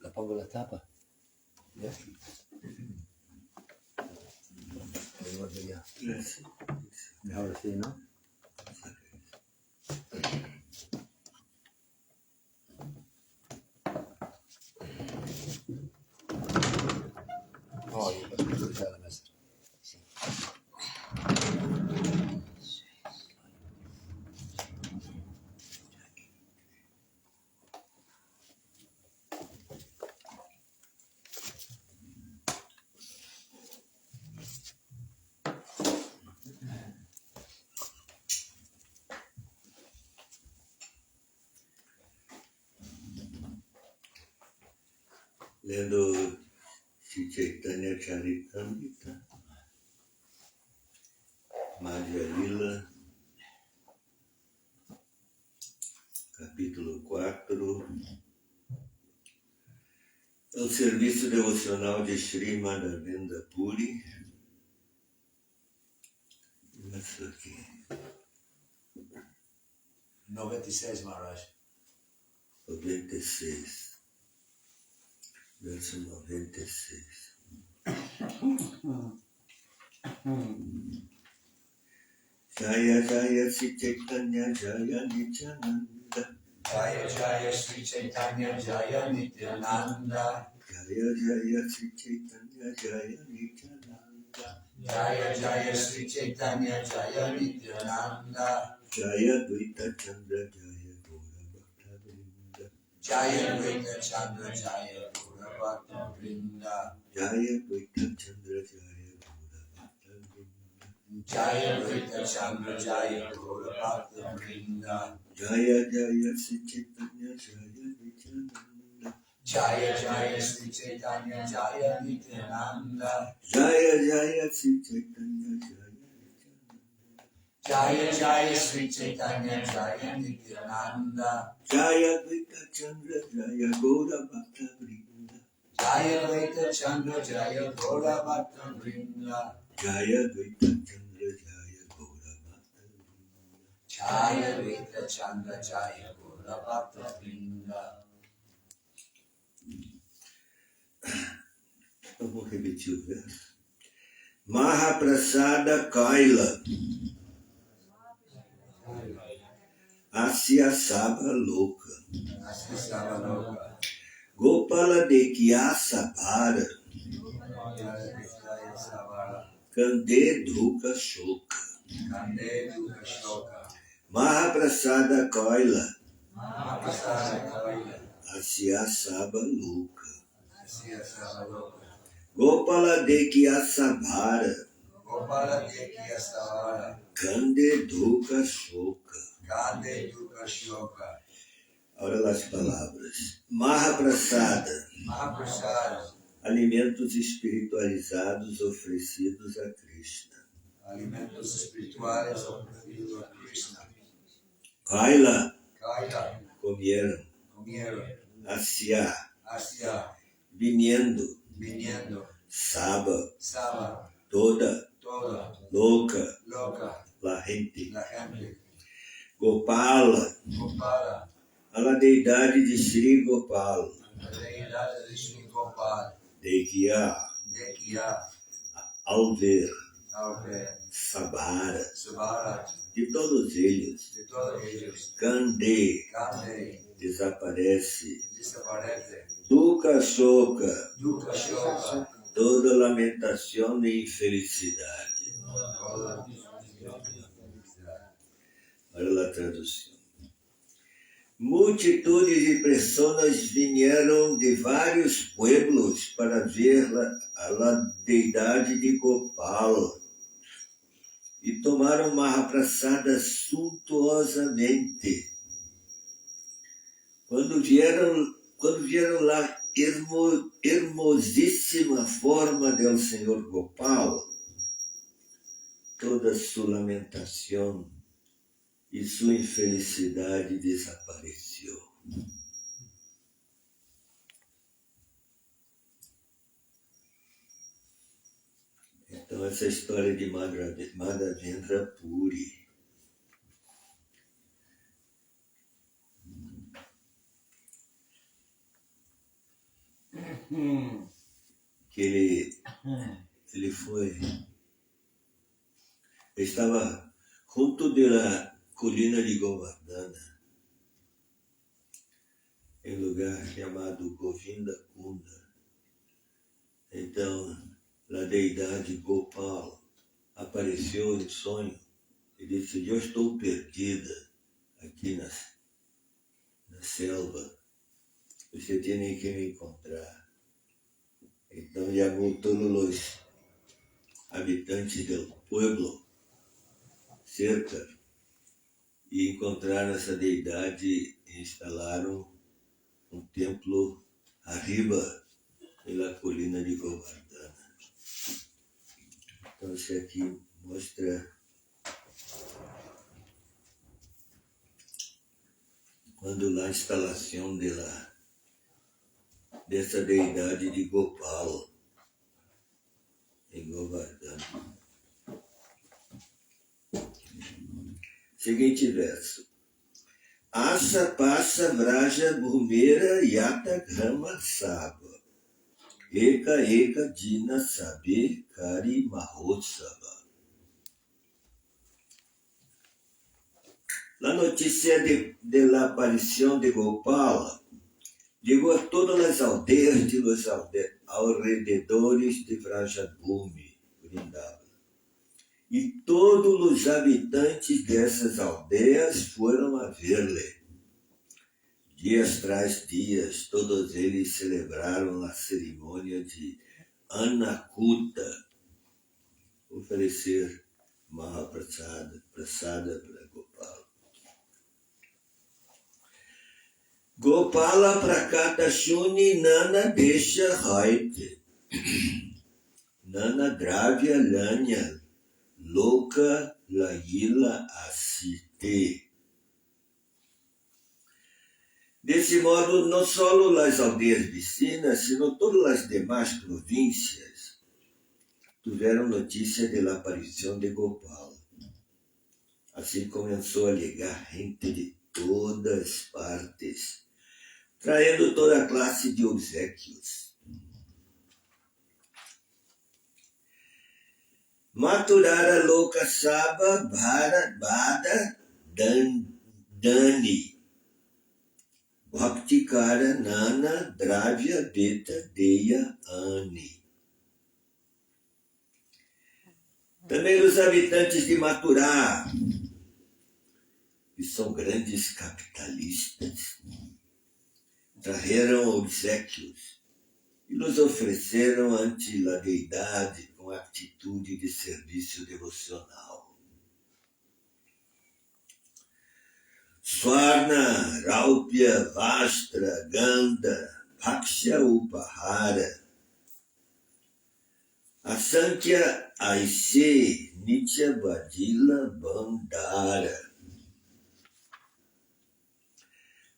La pongo la tapa. ¿Ya? Ya. Mejor así, ¿no? Oh, yo creo que ya la mesa. Sí. Lendo Sri Chaitanya Charitamrita, Madhya Lila, capítulo 4, o serviço devocional de Sri Madhavendra Puri. Isso aqui. 96, Maharaj. 96. Verso 96. Jaya Jaya Sri Chaitanya Jaya Nityananda. Jaya Jaya Sri Chaitanya Jaya Nityananda. Jaya Jaya Sri Chaitanya Jaya Nityananda. Jaya Jaya Sri Chaitanya Jaya Nityananda. Jaya Dvaita Chandra Jaya Gaura Bhakta Vrinda. Jaya Dvaita Chandra Jaya Gaura Bhakta Vrinda. Jaya Dvaita Chandra Jaya Gaura Bhakta Vrinda. Jaya Dvaita Chandra Jaya Gaura Bhakta Vrinda. Jaya Jaya Sri Chaitanya Jaya Nityananda. Jaya Jaya Sri Chaitanya Jaya Nityananda. Jaya Jaya Sri Chaitanya Jaya Nityananda. Jaya Jaya Sri Chaitanya Jaya Nityananda. Jaya Dvaita Chandra Jaya Gaura Bhakta Vrinda. Jaya Dvaita Chandra Jaya Gaura Bhakta Vrinda. Jaya Dvaita Chandra Jaya Gaura Bhakta Vrinda. Jaya Dvaita Chandra Jaya Gaura Bhakta Vrinda. Eu vou repetir o verso. Mahaprasada Kaila Asya Saba Loka Gopala Dekyasa Bhara Kande Dhuka Shoka Mahaprasada Kaila Asya Saba Loka Gopala Dekyasa Bhara Kande Dhuka Shoka. Olha lá as palavras. Mahaprasada. Alimentos espiritualizados oferecidos a Krishna. Alimentos espirituais oferecidos a Krishna. Kaila. Comieron. Asya. Viniendo. Saba. Toda. Loka. La gente. Gopala. A deidade de Sri Gopala. Dekya. Ao ver. Sabara. De todos eles. Kande. Desaparece. Dukkha Shoka. toda lamentação e infelicidade. Olha lá a tradução. Multitudes de pessoas vieram de vários pueblos para ver a deidade de Gopal e tomaram Mahaprasada suntuosamente. Quando vieram lá hermosíssima forma do Senhor Gopal, toda sua lamentação e sua infelicidade desapareceu. Então, essa história de Madhavendra Puri. Que ele estava junto da colina de Govardhana, em lugar chamado Govinda Kunda. Então, a deidade Gopal apareceu em sonho e disse: eu estou perdida aqui na selva, você tem que me encontrar. Então chamou todos os habitantes do pueblo cerca e encontraram essa deidade e instalaram um templo arriba pela colina de Govardhana. Então isso aqui mostra quando lá a instalação dessa deidade de Gopal em Govardhana. Seguinte verso. Asa passa vraja bhumera yata grama saba. Eka eka dina sabe kari mahotsava. A notícia da aparição de Gopala chegou a todas as aldeias de los alrededores de Vrajabhumi, Vrindavana. E todos os habitantes dessas aldeias foram a ver-lhe. Dias tras dias, todos eles celebraram a cerimônia de Annakuta, oferecer Mahaprasada para Gopala. Gopala Prakata Shuni Nana Desha Haite Nana Dravya Lanya Loka Laila Asite. Desse modo, não só as aldeias vizinhas, sino todas as demais províncias tiveram notícia da aparição de Gopala. Assim começou a chegar gente de todas partes, traindo toda a classe de obséquios. Maturara Loka Saba Bhada Dani Bhaktikara Nana Dravya Deta Deya Ani. Também os habitantes de Maturá, que são grandes capitalistas, trajeram obséquios e nos ofereceram ante a deidade com atitude de serviço devocional. Swarna, Raupya, Vastra, Ganda, Bhaksha, Upahara, Asankhya, Aise, Nitya, Badila, Bandara.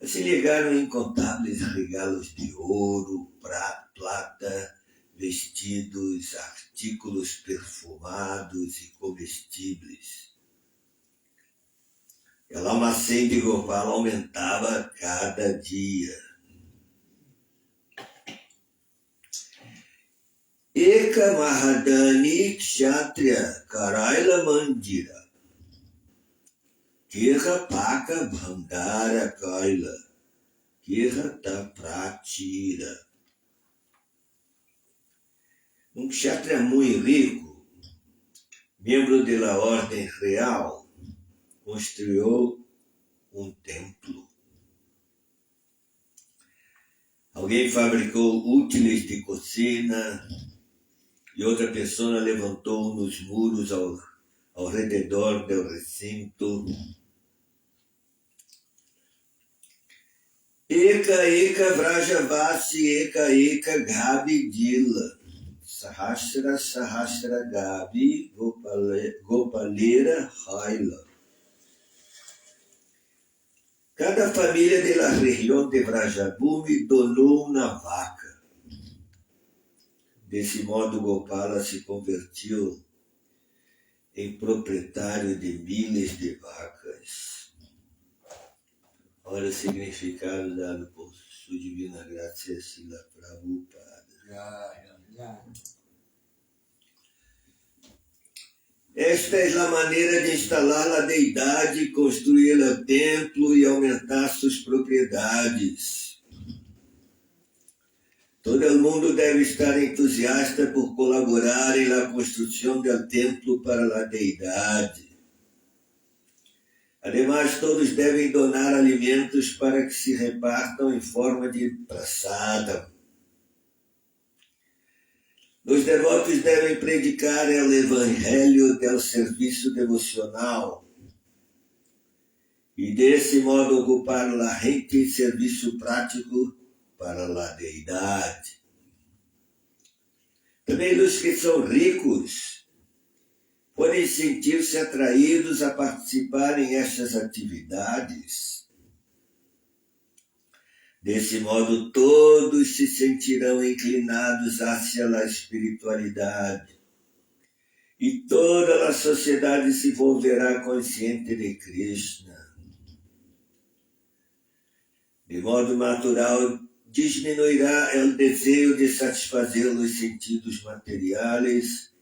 Se ligaram incontáveis regalos de ouro, prata, vestidos, artículos perfumados e comestíveis. E a almacém de Gopala aumentava cada dia. Eka Mahadani Kshatriya Karaila Mandira Kirha Paka Bhandara Kaila Kirha Tapratira. um kshatriya muito rico, membro da ordem real, construiu um templo. Alguém fabricou úteis de cocina e outra pessoa levantou nos muros ao redor do recinto. Eka Vrajavasi Eka Gabi Dila Sahasra Gabi Gopalera Haila. Cada família da região de Vrajabhumi donou uma vaca. Desse modo, Gopala se convertiu em proprietário de milhares de vacas. Olha o significado dado por sua divina graça, Srila Prabhupada. Esta é a maneira de instalar a deidade, construir o templo e aumentar suas propriedades. Todo mundo deve estar entusiasta por colaborar na construção do templo para a deidade. Ademais, todos devem donar alimentos para que se repartam em forma de prasada. Os devotos devem predicar o evangelho do serviço devocional e, desse modo, ocupar a gente em serviço prático para a deidade. Também os que são ricos podem sentir-se atraídos a participar em estas atividades. Desse modo, todos se sentirão inclinados hacia a espiritualidade e toda a sociedade se volverá consciente de Krishna. De modo natural, diminuirá o desejo de satisfazer os sentidos materiais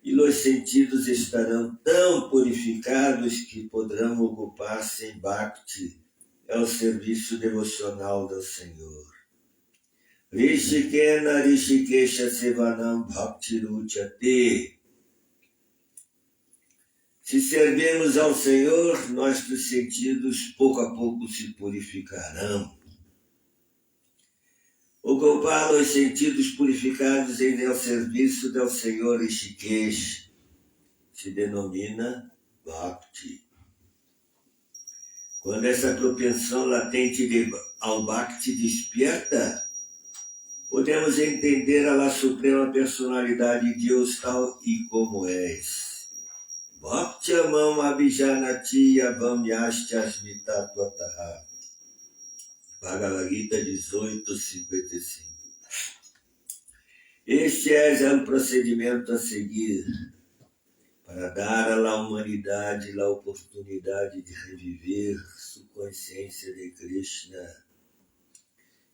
e os sentidos estarão tão purificados que poderão ocupar-se em bhakti, é o serviço devocional do Senhor. Rishikena Rishikesha Sevanam Bhakti Ruchate. Se servimos ao Senhor, nossos sentidos pouco a pouco se purificarão. Ocupar os sentidos purificados em el serviço do Senhor Rishikesh se denomina Bhakti. Quando essa propensão latente ao Bhakti desperta, podemos entender a suprema personalidade de Deus tal e como és. Bhakti amam abhijanati avam yashtasmita tvataha. Bhagavad Gita 18:55. Este é o procedimento a seguir para dar à humanidade a oportunidade de reviver sua consciência de Krishna.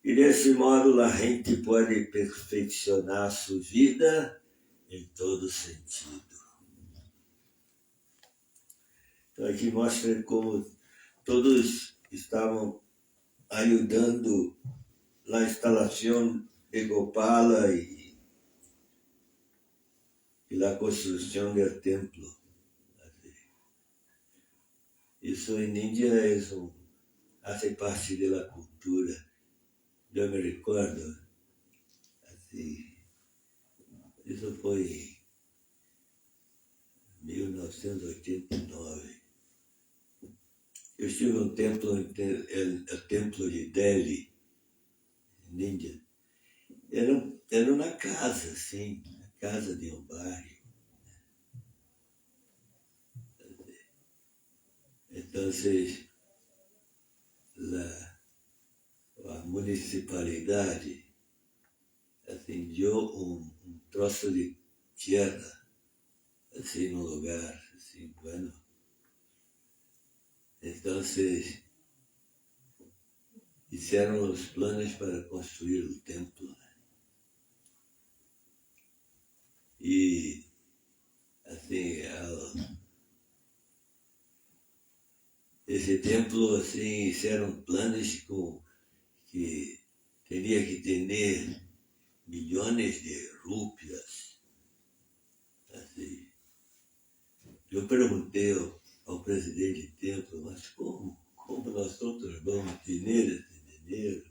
E desse modo a gente pode perfeccionar sua vida em todo sentido. Então aqui mostra como todos estavam ajudando na instalação de Gopala e na construção do templo. Isso em Índia hace parte da cultura. Eu me recordo, assim, isso foi em 1989. Eu estive no templo, o templo de Delhi, em Índia. Era uma casa, assim, a casa de um bairro. Então, a municipalidade assim, deu um troço de terra, assim, no lugar, assim, bueno. Então, fizeram os planos para construir o templo. E, assim, esse templo, assim, fizeram planos que teria que ter milhões de rúpias. Eu perguntei ao presidente do templo, mas como nós outros vamos ter esse dinheiro?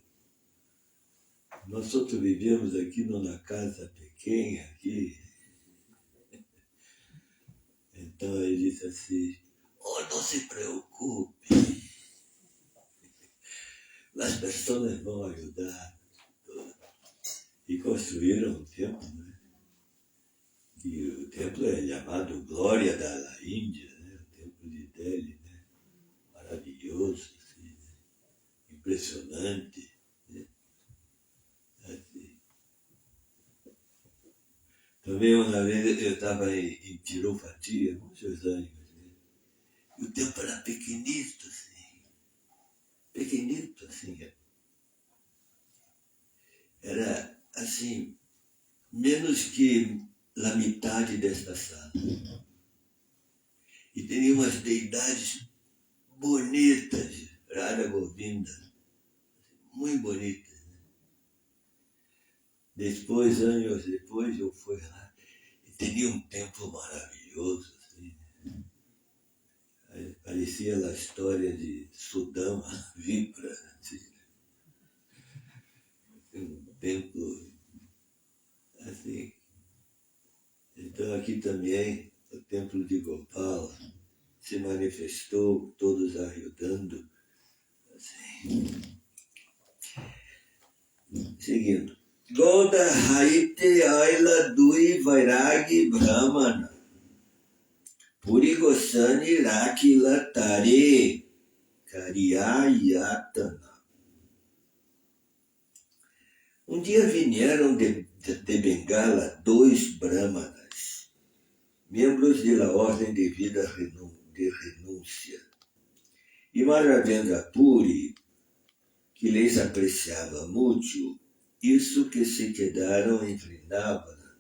Nós outros vivemos aqui numa casa pequena, aqui. Então ele disse assim, oh, não se preocupe, as pessoas vão ajudar. E construíram um templo, né? E o templo é chamado Glória da Índia, né? O templo de Delhi, né? Maravilhoso, assim, né? Impressionante. Né? Assim. Também uma vez eu estava em Tirupati, há muitos anos, né? E o templo era pequenito, assim. Pequenito, assim. Era, assim, menos que a metade desta sala. E tinha umas deidades bonitas, Radha Govinda, muito bonitas. Né? Depois, anos depois, eu fui lá e tinha um templo maravilhoso. Assim, né? Aí parecia a história de Sudama, Vipra. Assim, um templo assim. Então aqui também o templo de Gopal se manifestou, todos ajudando. Assim. Seguindo. Goda Haite Aila Dui Vairagi Brahmana Puri Gosani Rakila Tare Karyayatana. Um dia vieram de Bengala 2 brahmanas, membros da ordem de vida de renúncia. E Mahavendra Puri, que lhes apreciava muito, isso que se quedaram em Vrindavana,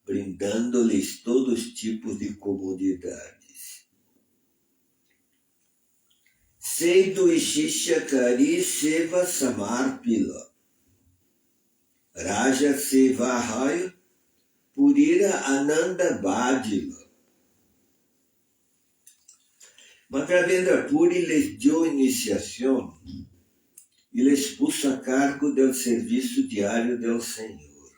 brindando-lhes todos os tipos de comodidades. Seidu Ishishya Kari Seva Samarpila Raja Sevahaya Purira Ananda Badila. Mahavendra Puri les deu iniciação e les puso a cargo do serviço diário do Senhor.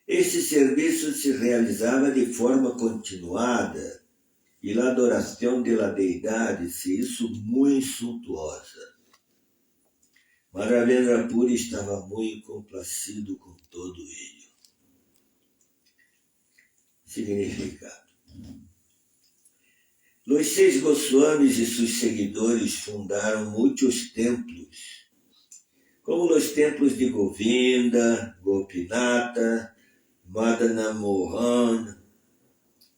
Este serviço se realizava de forma continuada e a adoração da deidade se hizo muito suntuosa. Mahavendra Puri estava muito complacido com todo ello. Significado. Os 6 Goswamis e seus seguidores fundaram muitos templos, como os templos de Govinda, Gopinata, Madana Mohan,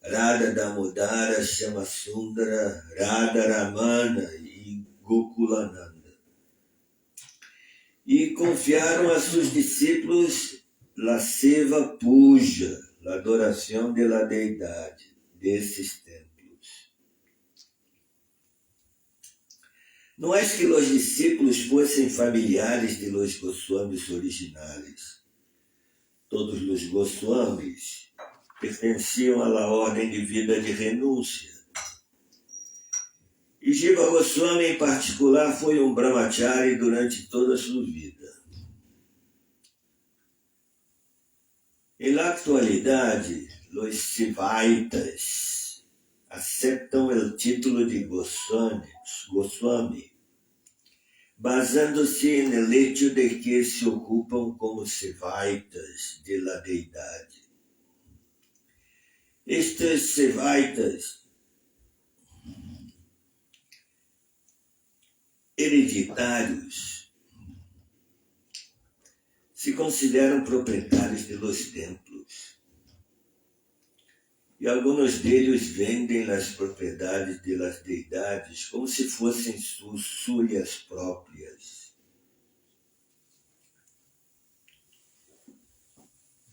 Radha Damodara, Shyamasundara, Radha Ramana e Gokulananda. E confiaram a seus discípulos la seva puja, a adoração da deidade desses templos. Não é que os discípulos fossem familiares de los Goswamis originais. Todos os Goswamis pertenciam à ordem de vida de renúncia. E Jiva Goswami, em particular, foi um brahmachari durante toda a sua vida. Na atualidade, os Sivaitas aceitam o título de Goswami, basando-se no hecho de que se ocupam como Sivaitas de la deidade. Estes Sivaitas hereditários se consideram proprietários de los templos. E alguns deles vendem as propriedades das deidades como se fossem suas próprias.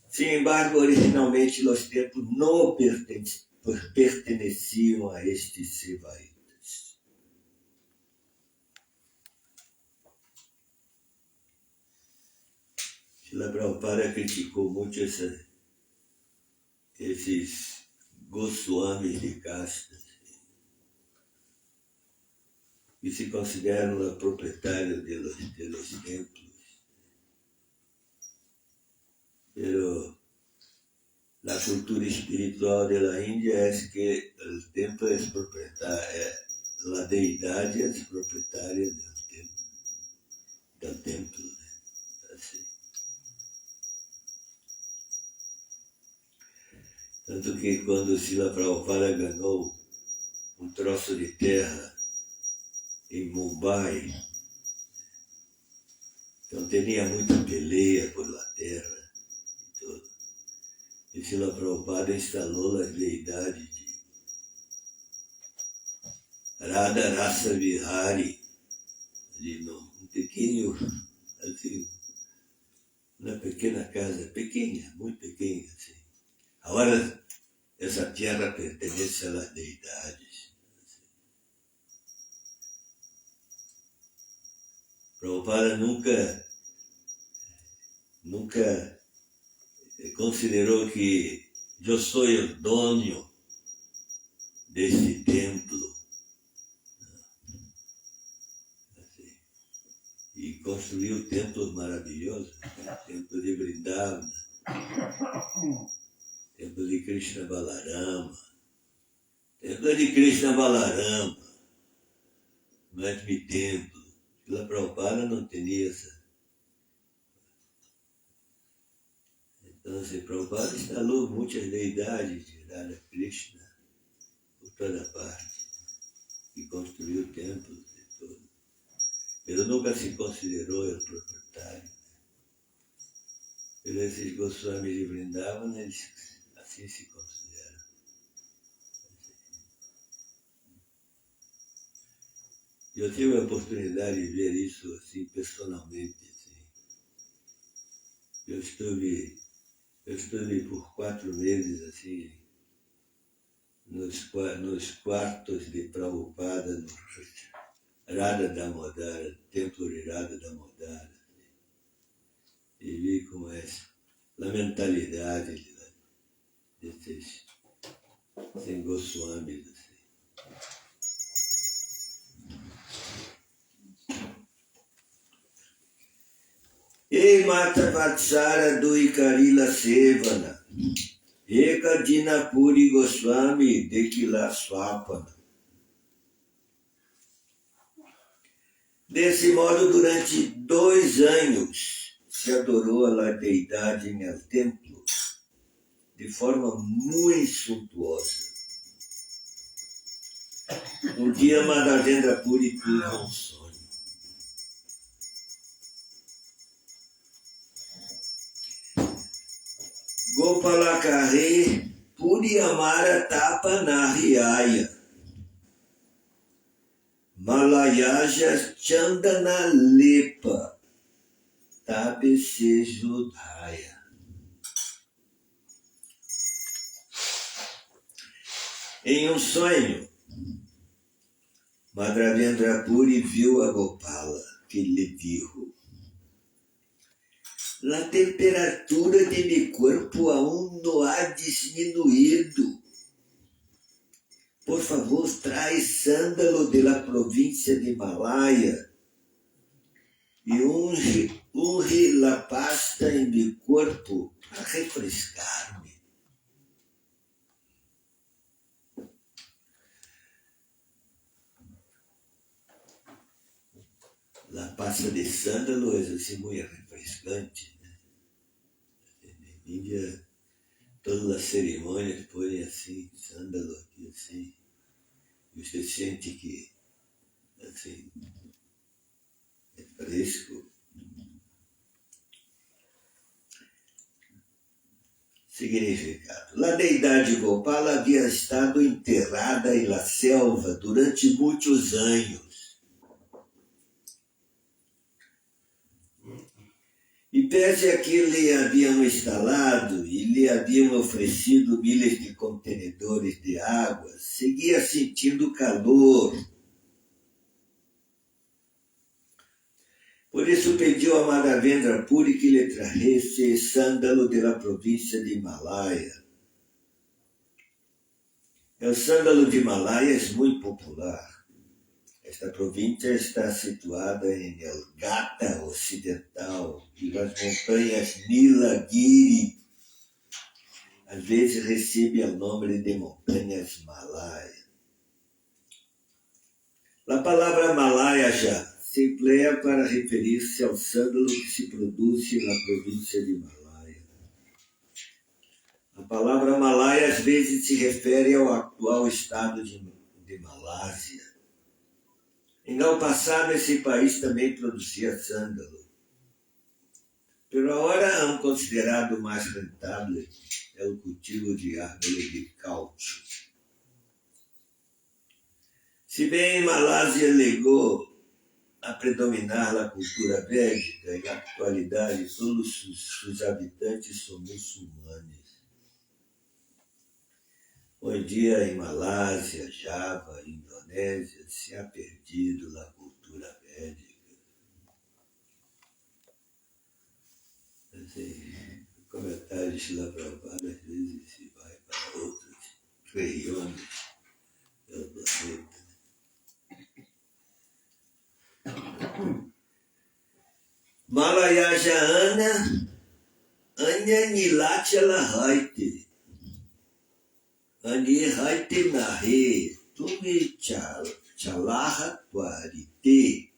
Sin embargo, originalmente os templos não perteneciam a estes Sivaitas. Srila Prabhupada criticou muito esses Goswamis de casta, que se consideram os proprietários de los templos. Pero la cultura espiritual de la Índia es que el templo es propietario, la deidade es propietaria del templo. Assim. Tanto que quando Srila Prabhupada ganhou um troço de terra em Mumbai, então tinha muita peleia por la terra e tudo. E Srila Prabhupada instalou as deidades de Radha Rasa Vihari, ali num pequeno, assim, uma pequena casa, pequena, muito pequena, assim. Agora, essa terra pertence às deidades. Assim. Prabhupada nunca considerou que eu sou o dono deste templo. Assim. E construiu templos maravilhosos, né? Templo de Vrindavana, templo de Krishna Balarama, templo de Krishna Balarama, mais que templo. Srila Prabhupada não tinha essa. Então, assim, Prabhupada instalou muitas deidades de Radha Krishna por toda parte e construiu templos e tudo. Ele nunca se considerou o proprietário. Pero esses Goswamis de Vrindavan, eles assim se consideram. Eu tive a oportunidade de ver isso assim, pessoalmente. Assim. Eu estive por 4 meses assim, nos quartos de Prabhupada, no Radha Damodara, templo de Radha Damodara. Assim. E vi como é a mentalidade desses Goswamis. Assim. Ei Mata Vatsara do Ikarila Sevana, Eka Dinapuri Goswami Dekila Swapana. Desse modo, durante 2 anos, se adorou a deidade no templo de forma muito suntuosa. Um dia, Madhavendra Puri teve um sonho. Gopalakare Puri Amara Tapa Nariaya Malayaja Chandana Lepa Tape Sejudhaya. Em um sonho, Madhavendra Puri viu a Gopala, que lhe dijo: a temperatura de meu corpo aún não ha disminuído. Por favor, traz sândalo de la província de Malaya e unge la pasta em meu corpo para refrescar-me. La pasta de sândalo é assim muito refrescante. Índia, todas as cerimônias põem assim, sândalo aqui assim, e você sente que, assim, é fresco. Significado. A deidade Gopala havia estado enterrada em la selva durante muitos anos. E pese a que lhe haviam instalado e lhe haviam oferecido milhas de contenedores de água, seguia sentindo calor. Por isso pediu a Madhavendra Puri que lhe trajesse sândalo da província de Malaya. El sândalo de Himalaia é muito popular. Esta província está situada em El Gata Ocidental e as montanhas Nilagiri às vezes recebem o nome de montanhas Malaya. A palavra Malaya já se emplea para referir-se ao sândalo que se produz na província de Malaya. A palavra Malaya às vezes se refere ao atual estado de Malásia. Em el passado, esse país também produzia sândalo. Pero ahora han considerado mais rentável o cultivo de árvore de caucho. Se bem em Malásia legou a predominar a cultura védica, e na atualidade todos os habitantes são muçulmanes. Hoje em dia, em Malásia, Java, Indonésia, se ha perdido a cultura védica. Assim, comentários de Shila Prabhupada às vezes se vai para outras regiões do planeta. Malayajana Anya Nilachala Haite Ani Haite Nahe Tumi Chalaha Tuarite.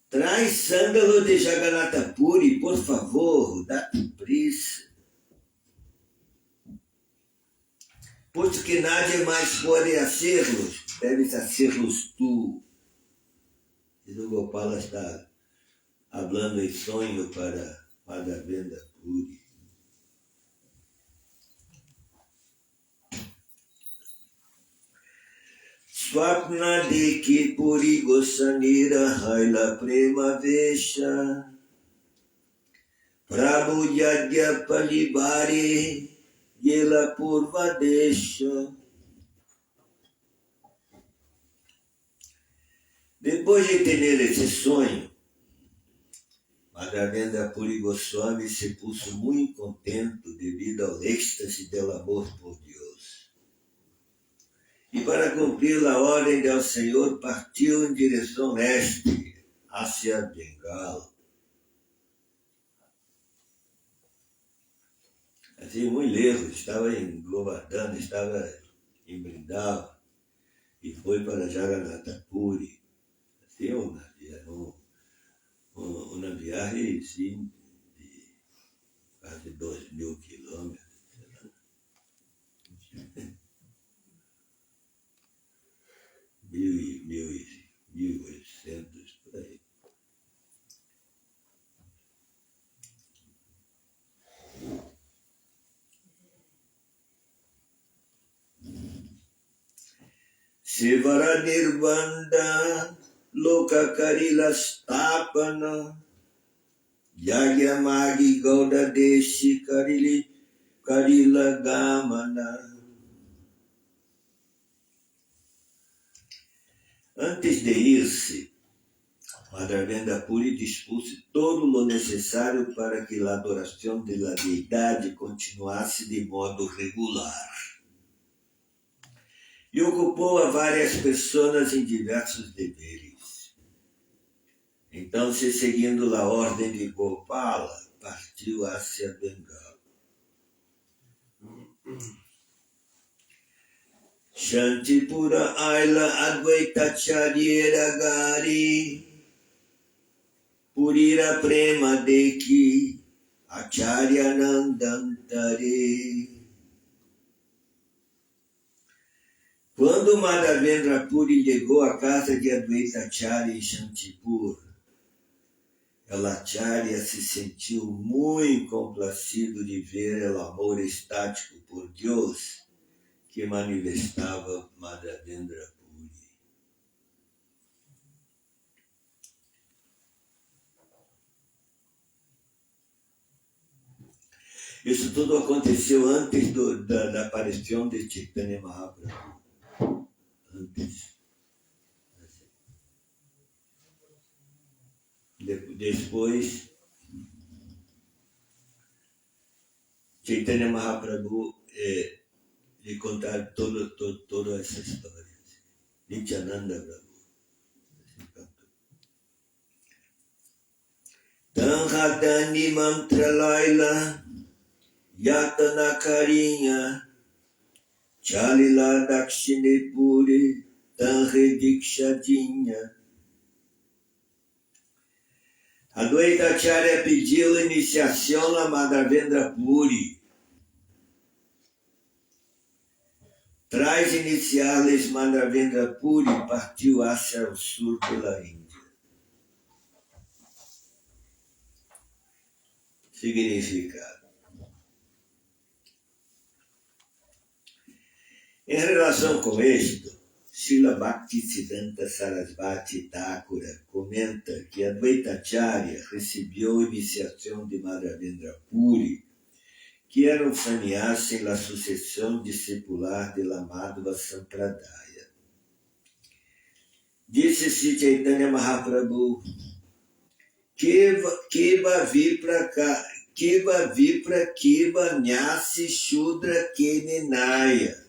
Traz sândalo de Jagannatha Puri, por favor, dá-te pressa. Posto que nadie mais pode hacerlos, deves hacerlos tu. E o Gopala está falando em sonho para Madhavendra Puri. Swapna de que Puri Gosanira Haila Prema Vesha Prabhu Yadya Palibari Yela Purva Desha. Depois de ter esse sonho, Madhavendra Puri Goswami se puso muito contente devido ao êxtase do amor por Deus. E para cumprir a ordem do Senhor, partiu em direção leste, hacia Bengala. Assim, muito lejos, estava em Govardhana, estava em Vrindavan, e foi para Jagannatha Puri. Assim, uma viagem sim, de quase 2.000 quilômetros. 1.800 por aí. Sivara Nirbanda Loka Karila Stapana Yagya Magi Gauda Deshi Karila Gamana. Antes de ir-se, Madhavendra Puri dispôs todo o necessário para que a adoração da deidade continuasse de modo regular. E ocupou a várias pessoas em diversos deveres. Então, se seguindo a ordem de Gopala, partiu hacia Bengala. Shantipura Aila Advaita Charyera Gari Purira Prema Deki Acharya Nandantare. Quando Madhavendra Puri chegou à casa de Advaita Acharya em Shantipur, el Acharya se sentiu muito complacido de ver o amor estático por Deus que manifestava Madhavendra Puri. Isso tudo aconteceu antes da aparição de Chaitanya Mahaprabhu. Antes. Depois, Chaitanya Mahaprabhu lhe contar toda essa história. Nityananda Prabhu. Tanhadani mantra laila, yatana carinha, chalila dakshine puri, tanre dikshadinha. Advaita Acharya pediu iniciação a Madhavendra Puri. Traz iniciales Madhavendra Puri partiu hacia o sul pela Índia. Significado. Em relação com isto, Srila Bhaktisiddhanta Sarasvati Thakura comenta que Advaita Acharya recebeu iniciação de Madhavendra Puri, que era um sannyasi na sucessão discipular de Madhva Sampradaya. Disse Sri Chaitanya Mahaprabhu, Kiva Vipra Kiva Nyasi Shudra Keninaya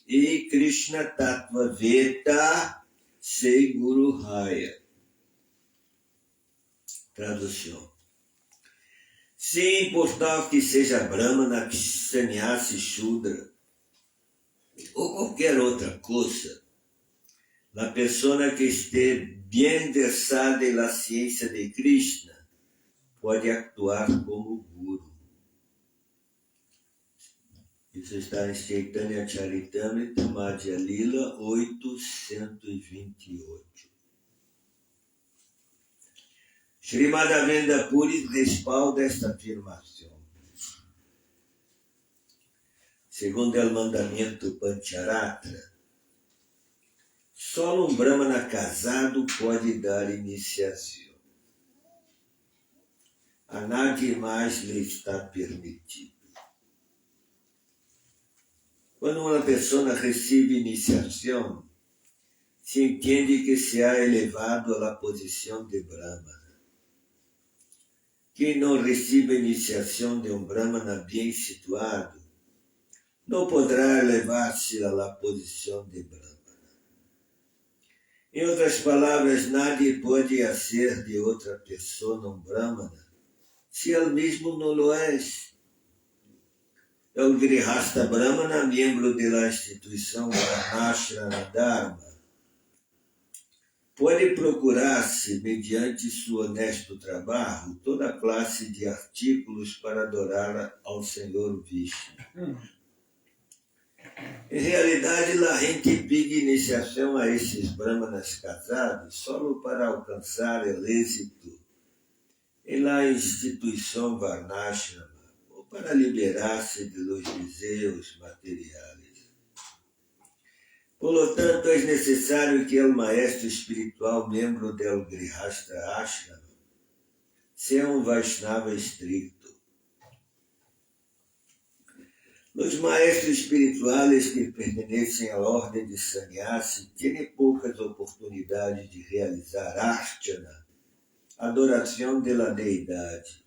e Krishna Tattva Veta Sei Guru Raya. Tradução. Sim, por tal que seja Brahmana, Sannyasi, Shudra ou qualquer outra coisa, a pessoa que esteja bem versada na ciência de Krishna pode actuar como Guru. Isso está em Chaitanya Charitamrita, Madhya Lila 828. Sri Madhavendra Puri respalda esta afirmação. Segundo o mandamento Pancharatra, só um Brahmana casado pode dar iniciação. A nadie mais lhe está permitido. Quando uma pessoa recebe iniciação, se entende que se ha elevado à posição de Brahmana. Quem não recebe iniciação de um Brahmana bem situado, não poderá elevar-se à posição de Brahmana. Em outras palavras, nadie pode ser de outra pessoa um Brahmana, se ele mesmo não lo é. O Grihasta Brahmana, membro da instituição Varnashrama Dharma, pode procurar-se, mediante seu honesto trabalho, toda classe de artículos para adorar ao Senhor Vishnu. Em realidade, a gente pede iniciação a esses brahmanas casados só para alcançar o êxito em la instituição Varnashrama ou para liberar-se de los desejos materiais. Por lo tanto, é necessário que o maestro espiritual, membro do Grihasta Ashrama, seja um Vaishnava estricto. Os maestros espirituais que pertencem à ordem de Sannyasi têm poucas oportunidades de realizar Archana, adoração da deidade.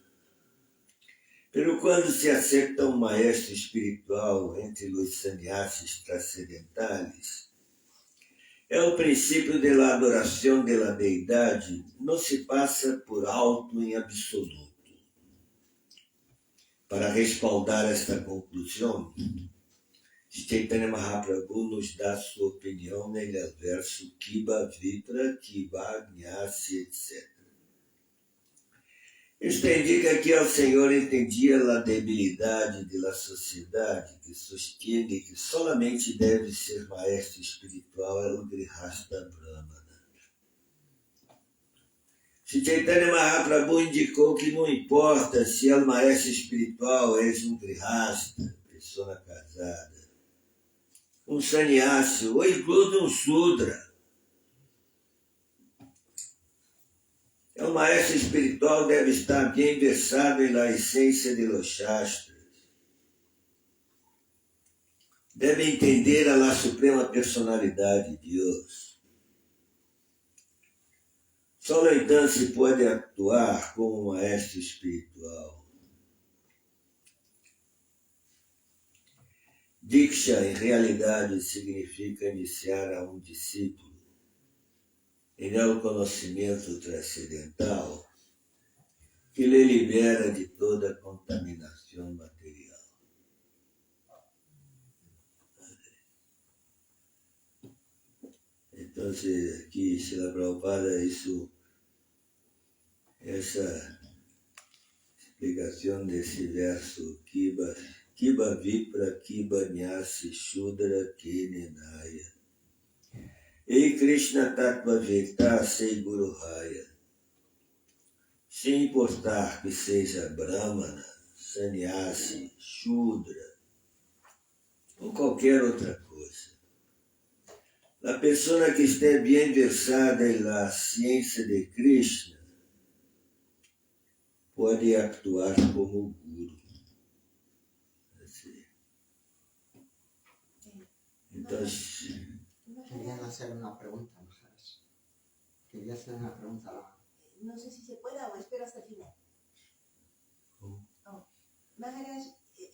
Pero quando se aceita um maestro espiritual entre os sannyasis transcendentales, o princípio da adoração da deidade não se passa por alto em absoluto. Para respaldar esta conclusão, Chaitanya Mahaprabhu nos dá sua opinião no verso Kiva Vitra, Kiva Nyasi, etc. Isto indica que o Senhor entendia a debilidade da sociedade que sostiene que solamente deve ser maestro espiritual o Grihasta Brahmana. Sri Chaitanya Mahaprabhu indicou que não importa se o maestro espiritual é um Grihasta, pessoa casada, um sannyasi ou incluso um Sudra. O maestro espiritual deve estar bem versado na essência de los Shastras. Deve entender a suprema personalidade de Deus. Só então se pode atuar como maestro espiritual. Diksha, em realidade, significa iniciar a um discípulo em el conhecimento transcendental que lhe libera de toda contaminação material. Então, aqui, Srila Prabhupada, essa explicação desse verso, Kiba Vipra, Kiba Nyasi, Shudra, Kenenaya. Ei Krishna Tattva Veta, Sei Guru Raya. Sem importar que seja Brahmana, Sannyasi, Shudra ou qualquer outra coisa. A pessoa que esteja bem versada na ciência de Krishna pode actuar como guru. Assim. Então, Querían hacer una pregunta, Maharaj. Quería hacer una pregunta. No sé si se pueda o espero hasta el final. Oh. Maharaj,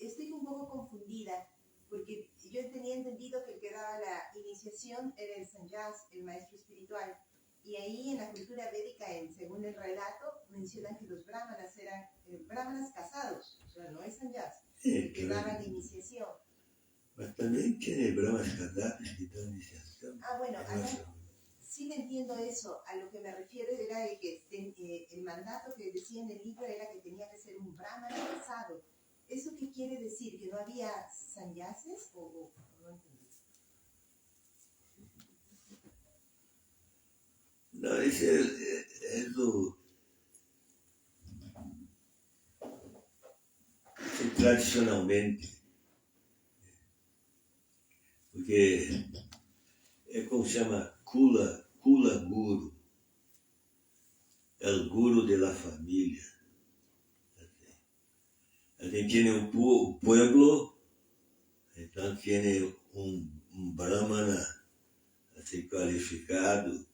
estoy un poco confundida porque yo tenía entendido que el que daba la iniciación era el sannyas, el maestro espiritual. Y ahí en la cultura védica, según el relato, mencionan que los brahmanas eran brahmanas casados, o sea, no es sannyas, el que daba la iniciación. Mas também tem brahmas casados que dão iniciação. Ah, bueno, sí le entiendo eso. A lo que me refiero era de que el mandato que decía en el libro era que tenía que ser un brahmana casado. ¿Eso qué quiere decir? ¿Que no había sannyases o no entendí? Não, isso é do... tradicionalmente, porque é como chama Kula Guru, é o guru de la família. A gente tem um pueblo, então tem um brahmana assim qualificado,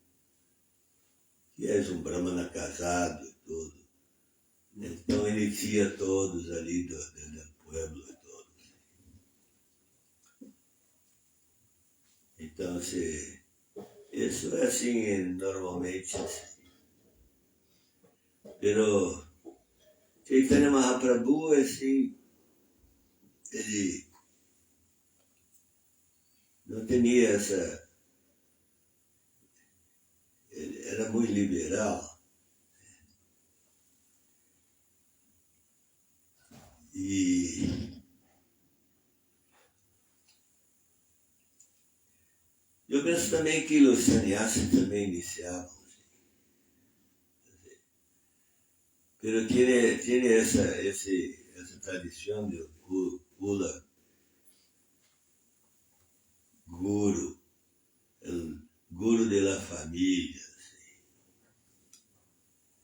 que é um brahmana casado e tudo. Então inicia todos ali do pueblo e todos. Então, isso é assim, normalmente assim. Pero Chaitanya Mahaprabhu, assim, ele não tinha essa... Ele era muito liberal. E eu penso também que os sannyasis também iniciavam. Pero tiene essa tradição de Kula Guru, o guru de la família. Assim.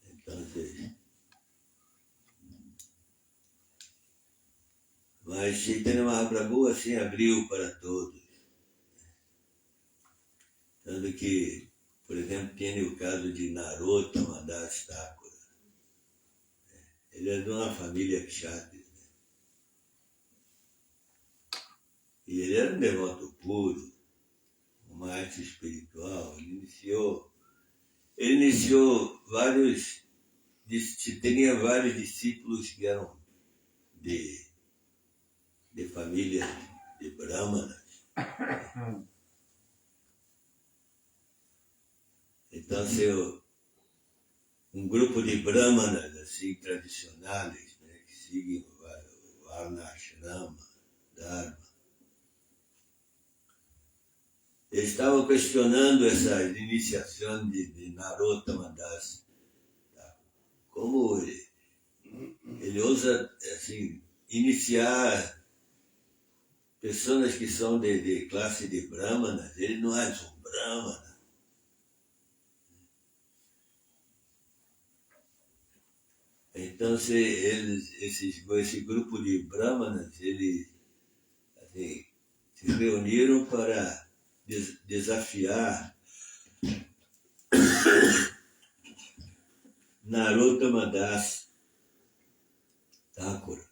Então, mas Chaitanya Mahaprabhu assim abriu para todos. Tanto que, por exemplo, tem o caso de Narottama Das Thakura. Ele é de uma família kshatriya. E ele era um devoto puro, um maestro espiritual. Ele iniciou vários, tinha vários discípulos que eram de família de brahmanas. Então, um grupo de brahmanas assim, tradicionais, né, que seguem o Varnashrama, Dharma. Eles estavam questionando essa iniciação de Narottama Das. Como ele ousa assim, iniciar pessoas que são de classe de brahmanas. Ele não é um brahmana. Então, esse grupo de brahmanas, eles assim, se reuniram para desafiar Narottama Das Thakura.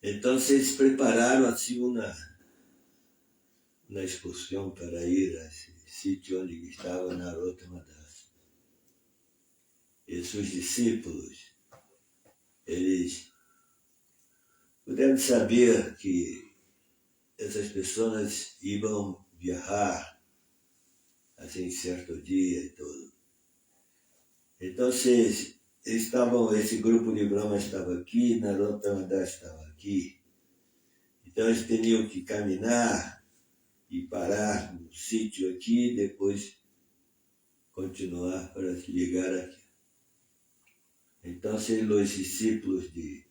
Então eles prepararam assim uma excursão para ir a esse sítio onde estava Narottama Das. E seus discípulos, eles puderam saber que essas pessoas iam viajar assim certo dia e tudo. Então esse grupo de Brahma estava aqui, Narottama Das estava aqui. Então eles teriam que caminhar e parar no sítio aqui e depois continuar para chegar aqui. Então, os discípulos de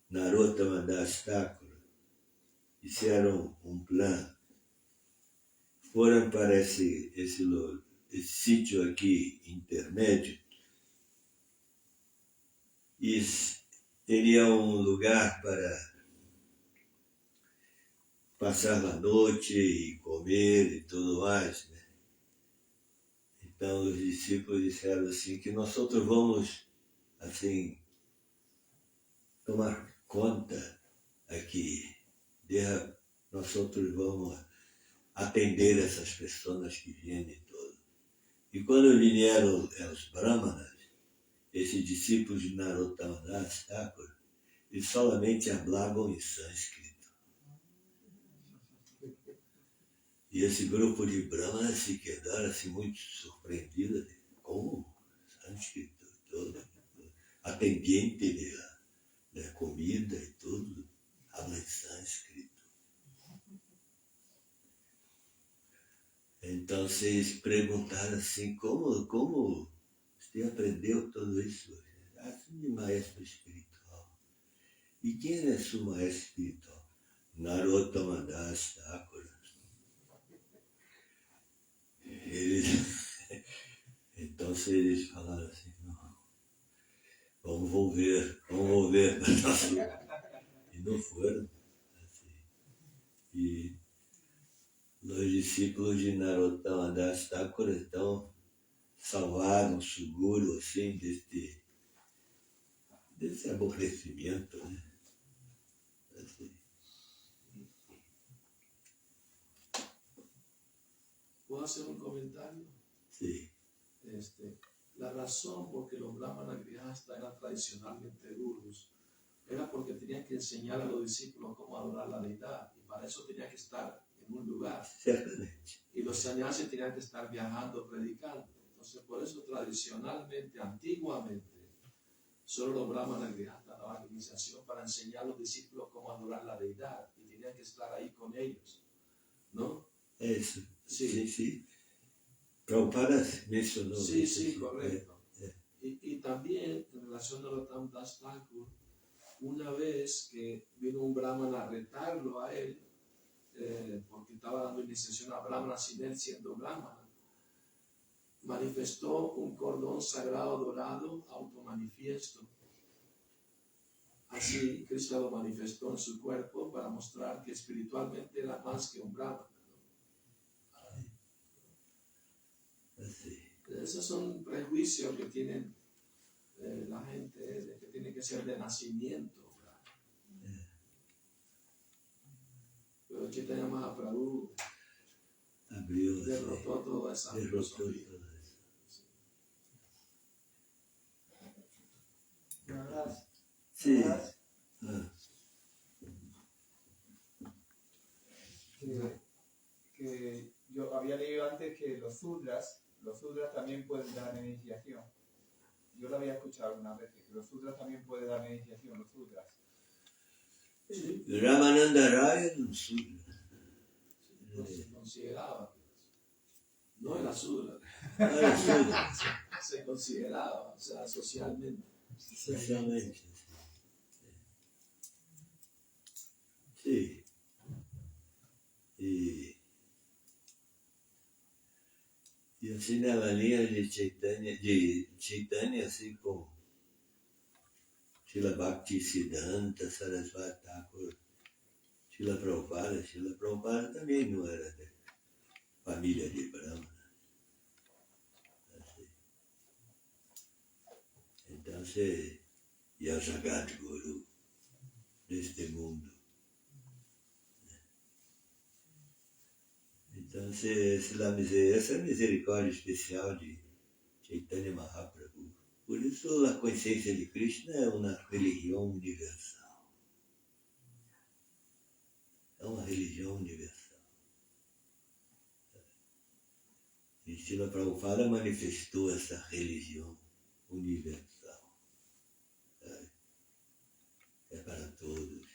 Narottama Das Thakura fizeram um plano. Foram para esse sítio aqui intermédio e teriam um lugar para passar a noite e comer e tudo mais, né? Então os discípulos disseram assim que nós outros vamos assim tomar conta aqui, nós outros vamos atender essas pessoas que vêm e tudo. E quando vieram os brahmanas, esses discípulos de Narottama Das Thakura, eles solamente falavam em sânscrito. E esse grupo de brahmanas se quedaram assim, muito surpreendidos. Como? Sânscrito, todo. Atendente da comida e tudo, habla em sânscrito. Então vocês perguntaram assim, como você aprendeu tudo isso? Assim de maestro espiritual. E quem é seu maestro espiritual? Narottama Das Thakura. Então eles falaram assim, não, vamos ver para nós. E não foram. Assim. E os discípulos de Narottama Das Thakura então salvaram, seguro assim, desse aborrecimento, né? Assim. ¿Puedo hacer un comentario? Sí. La razón por que los brahmanas grihastas eran tradicionalmente duros era porque tenían que enseñar a los discípulos cómo adorar la deidad y para eso tenían que estar en un lugar. Certamente. Y los sannyasis tenían que estar viajando, predicando. Entonces, por eso tradicionalmente, antiguamente, solo los brahmanas grihastas daban iniciación para enseñar a los discípulos cómo adorar la deidad y tenían que estar ahí con ellos, ¿no? Eso. Sí. Sí. Prabhupada mencionó. Sí, eso, sí, correcto. Y también en relación a Narottama Das Thakura, una vez que vino un brahmana a retarlo a él, porque estaba dando iniciación a brahmana sin él siendo brahmana, manifestó un cordón sagrado dorado automanifiesto. Así Krishna lo manifestó en su cuerpo para mostrar que espiritualmente era más que un brahmana. Así. Esos son prejuicios que tienen la gente, de que tiene que ser de nacimiento. Pero Chaitanya Mahaprabhu Abrió, derrotó toda esa filosofía. todo eso. Maharaj, Sí. Maharaj, que yo había leído antes que los sudras también pueden dar iniciación. Yo lo había escuchado una vez, que los sudras también pueden dar iniciación, los sudras. Sí, Ramananda Raya era un sudra. no se consideraba. No era sudra, Era sudra. se consideraba, o sea, socialmente. Socialmente. Sí. E assim na linha de Chaitanya, assim com Srila Bhaktisiddhanta Sarasvati Thakur, Srila Prabhupada também não era da família de Brahma. Assim. Então, e o Jagat Guru, este mundo. Entonces, esa misericórdia especial de Chaitanya Mahaprabhu. Por isso, a consciência de Krishna é uma religião universal. É uma religião universal. E Srila Prabhupada manifestou essa religião universal. É para todos.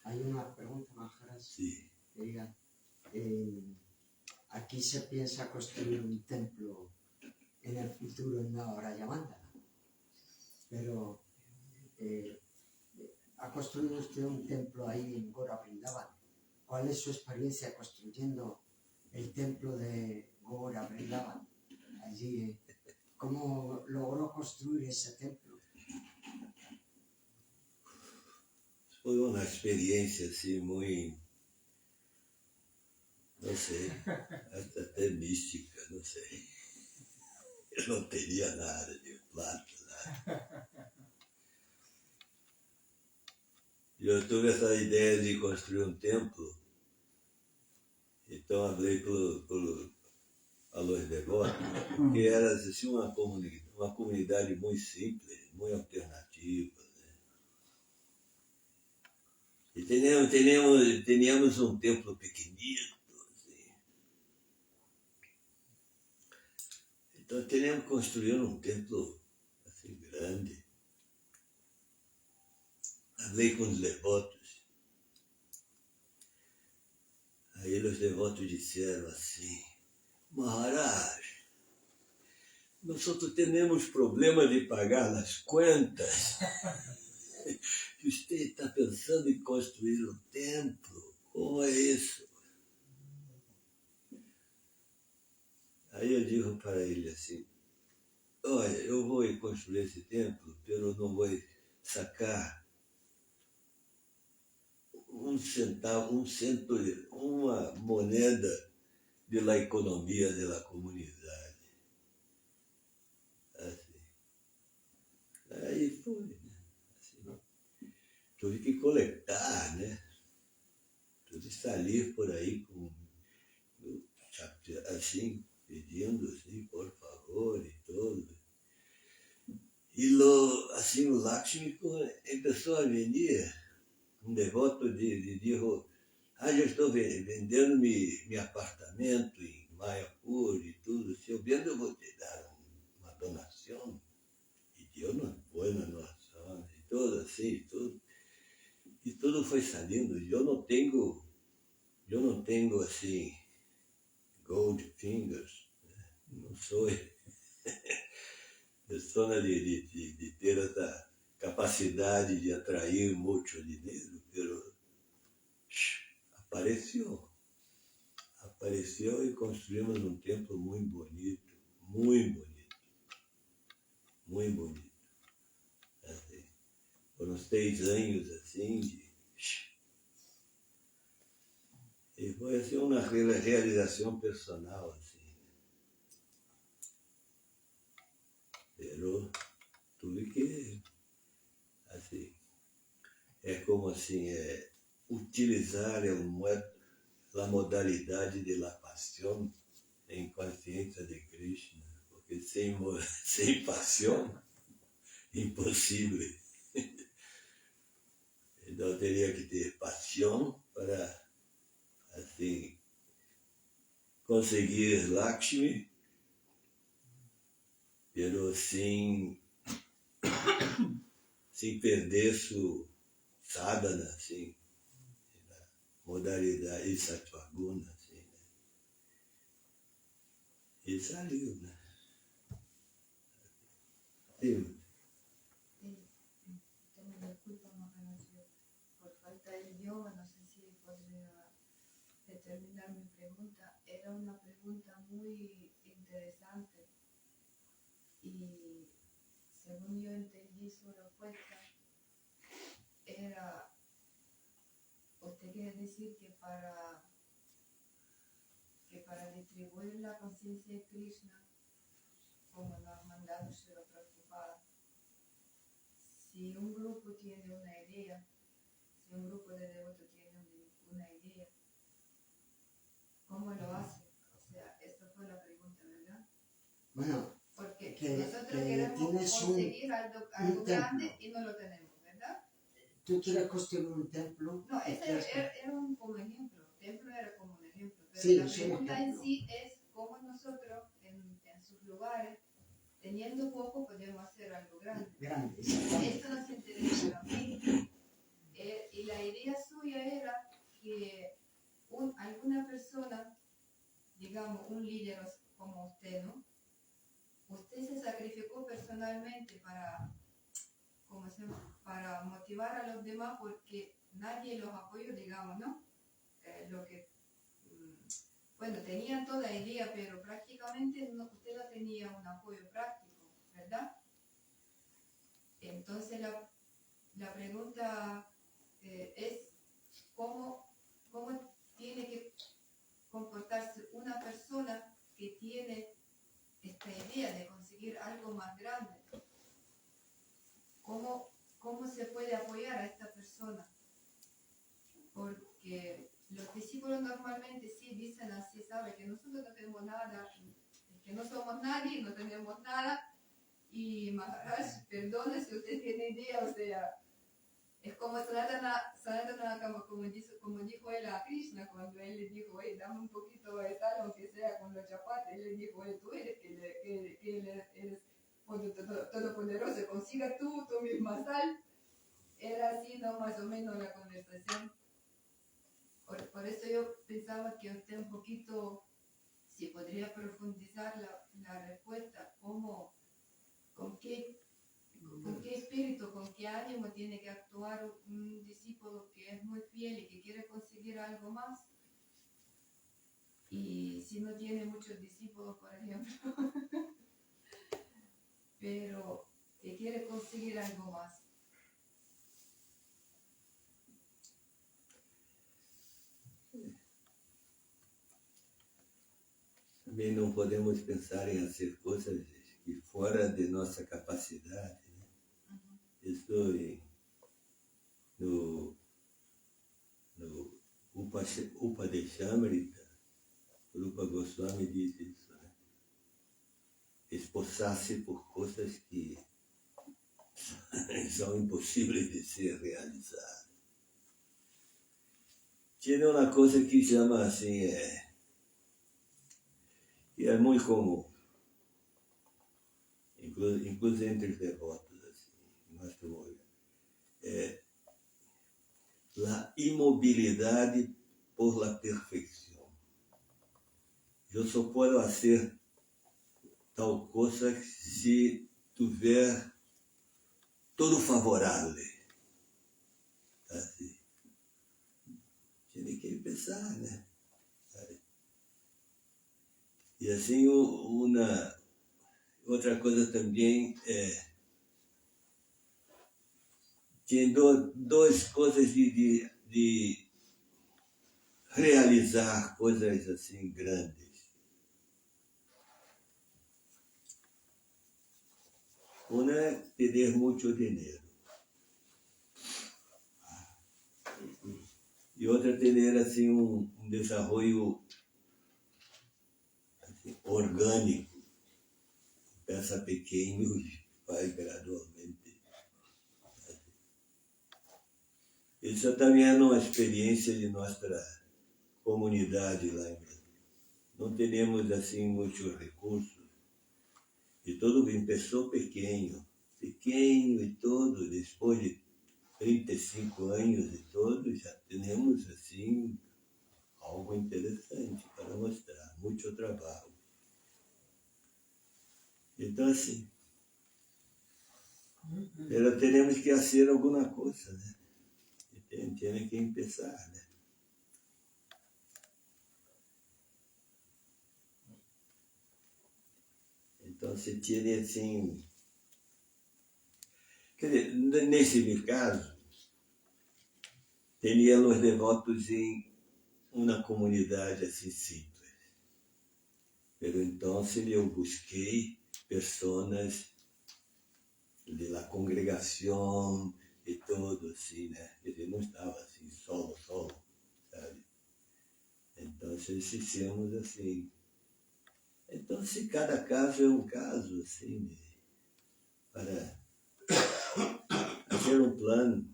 Hay una pregunta, Maharaj, Sim. que diga, aquí se piensa construir un templo en el futuro en Navara Yamandana, pero ha construido usted un templo ahí en Gora Vrindavan. ¿Cuál es su experiencia construyendo el templo de Gora Vrindavan? Allí, ¿cómo logró construir ese templo? Foi uma experiência assim muito, não sei, até mística, não sei. Eu não teria nada de plata, nada. Eu tive essa ideia de construir um templo, então falei a los devotos, que era assim, uma comunidade muito simples, muito alternativa. E teníamos um templo pequenino, assim. Então teníamos construído um templo assim grande. Falei com os devotos. Aí os devotos disseram assim, Maharaj, nós temos problema de pagar as contas. Você está pensando em construir um templo? Como é isso? Aí eu digo para ele assim, olha, eu vou construir esse templo, mas eu não vou sacar um centavo, uma moneda da economia da comunidade. Assim. Aí foi. Tive que coletar, né? Tive que sair por aí com, assim, pedindo assim, por favor e tudo. E assim, o Lakshmi começou a venir, um devoto disse, já estou vendendo meu apartamento em Mayapur e tudo, se eu vendo eu vou te dar uma donação. E Deus não foi na doação, e tudo assim, tudo. E tudo foi saindo. Eu não tenho assim, gold fingers, né? Não sou pessoa de ter essa capacidade de atrair muito dinheiro, pero apareceu e construímos um templo muito bonito, muito bonito, muito bonito. Assim. Foram 6 anos assim, e foi assim uma realização personal, assim. Pero tuve que, assim, é como assim, utilizar a modalidade de la pasión em consciência de Krishna, porque sem paixão, impossível. Então teria que ter paixão para, assim, conseguir Lakshmi, pero sem perder sua sadhana, assim, modalidade sattvaguna, assim, né? E saiu, né? Sim. Disculpa, Maharaj, por falta de idioma, no sé si podría determinar mi pregunta. Era una pregunta muy interesante y según yo entendí su respuesta, era, usted quiere decir que para distribuir la conciencia de Krishna como nos han mandado Shila Prabhupada. Si un grupo tiene una idea, si un grupo de devotos tiene una idea, ¿cómo lo hace? O sea, esta fue la pregunta, ¿verdad? Bueno, Porque que nosotros tienes queremos conseguir algo grande y no lo tenemos, ¿verdad? tú quieres construir un templo. No, y ese quieres- era como ejemplo. Templo era como un ejemplo. Pero Sí, la es un pregunta en ejemplo. sí es cómo nosotros, en sus lugares, teniendo poco, podemos hacer algo grande. Grande, exactamente. Esto nos interesa también. Y la idea suya era que alguna persona, digamos, un líder como usted, ¿no? Usted se sacrificó personalmente para, ¿cómo se llama? Para motivar a los demás porque nadie los apoyó, digamos, ¿no? Bueno, tenían toda idea, pero prácticamente usted no tenía un apoyo práctico, ¿verdad? Entonces la pregunta es cómo tiene que comportarse una persona que tiene esta idea de conseguir algo más grande. ¿Cómo se puede apoyar a esta persona? Porque los discípulos normalmente sí dicen así, ¿sabe? Que nosotros no tenemos nada, que no somos nadie, no tenemos nada. Y Maharaj, perdone si usted tiene idea, o sea, es como Sanatana, como dijo él a Krishna, cuando él le dijo, oye, dame un poquito de tal, aunque sea con los chapates, él le dijo, oye, tú eres que eres todopoderoso, consiga tú misma sal. Era así, ¿no? Más o menos la conversación. Por eso yo pensaba que usted un poquito, si podría profundizar la respuesta, con qué espíritu, con qué ánimo tiene que actuar un discípulo que es muy fiel y que quiere conseguir algo más. Y si no tiene muchos discípulos, por ejemplo, pero que quiere conseguir algo más. Também não podemos pensar em fazer coisas que fora de nossa capacidade. Né? Isso no Upadeshamrita, Rupa Goswami diz isso. Né? Esforçar-se por coisas que são impossíveis de ser realizadas. Tiene uma coisa que chama assim, que é muito comum, inclusive entre os devotos, assim, nosso movimento, a imobilidade por la perfeição. Eu só posso fazer tal coisa se tiver todo favorável. Assim. Tinha que pensar, né? E assim, outra coisa também tem duas coisas de realizar coisas assim grandes. Uma é ter muito dinheiro. E outra é ter assim, um desenvolvimento assim, orgânico. Começa pequeno e vai gradualmente. Isso também é uma experiência de nossa comunidade lá em Brasil. Não temos assim muitos recursos. E todo começou pequeno e todo, depois de 35 anos e todo, já temos assim algo interessante para mostrar, muito trabalho. Então assim, temos que fazer alguma coisa, né? Tem que começar, né? Então se tiene assim, quer dizer, nesse caso, teria os devotos em uma comunidade assim simples. Pero então eu busquei personas de la congregación e todo, assim, né? Ele não estava assim, solo, sabe? Então, fizemos assim. Então, cada caso é um caso, assim, né? Para fazer um plano.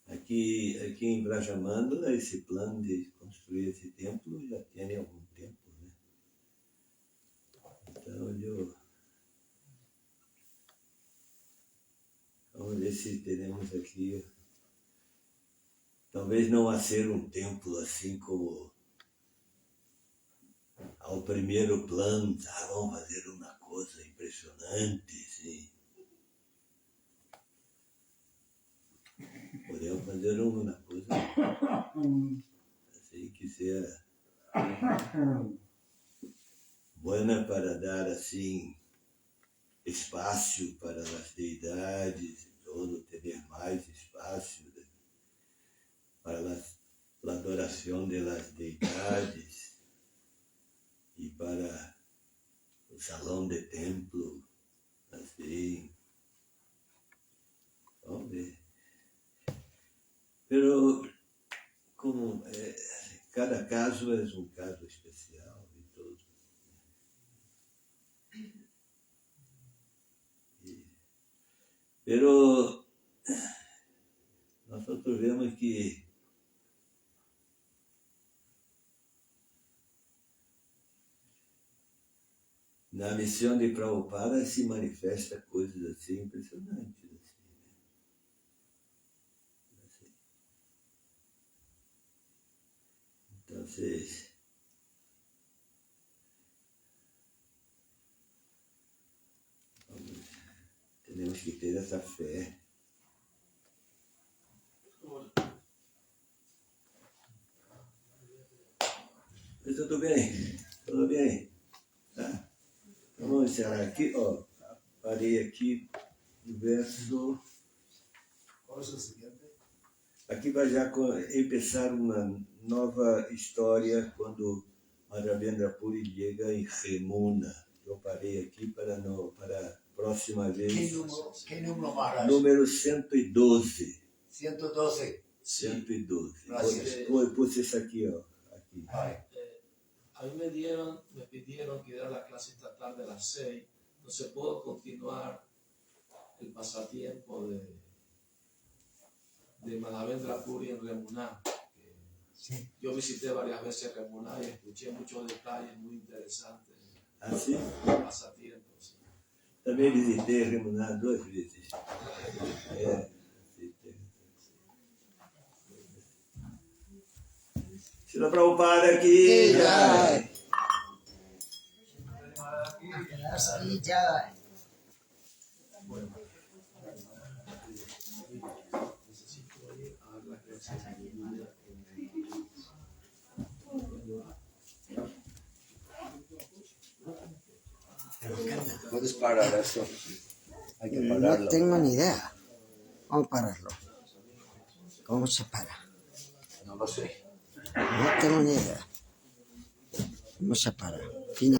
Aqui em Brajamando, esse plano de construir esse templo já tem algum tempo, né? Então, vamos ver se teremos aqui, talvez não a ser um templo assim como ao primeiro plano, vamos fazer uma coisa impressionante, assim. Podemos fazer uma coisa assim que seja boa para dar assim espaço para as deidades e todo, ter mais espaço para a adoração das deidades e para o salão de templo, assim. Vamos ver. Pero, como cada caso é um caso especial e todo. Pero, nós vemos que na missão de Prabhupada se manifesta coisas assim impressionantes. Então, temos que ter essa fé. Mas tudo bem? Tudo bem? Tá? Então vamos encerrar aqui, ó. Parei aqui no verso. Qual é o seguinte? Aqui vai já começar uma nova história quando Madhavendra Puri chega em Remuna. Eu parei aqui para a próxima vez. Que número, Maharaj? Número 112. 112. 112. Gracias. Eu pus isso aqui, ó. Aqui. A mí me pidieron que diera la clase esta tarde a las 6. Entonces puedo continuar el pasatiempo de Madhavendra Puri en Remuná. Sí. Yo visité varias veces Remuná y escuché muchos detalles muy interesantes. Assim? Pasatiempos. Também visitei Remuná 2 vezes. Srila Prabhupada aqui. Jai. Sí, Jai. Necesito ir a dar la clase. Puedes parar esto. Hay que No pararlo. tengo ni idea. Vamos a pararlo. ¿Cómo se para? No lo sé. No tengo ni idea. ¿Cómo se para? Final.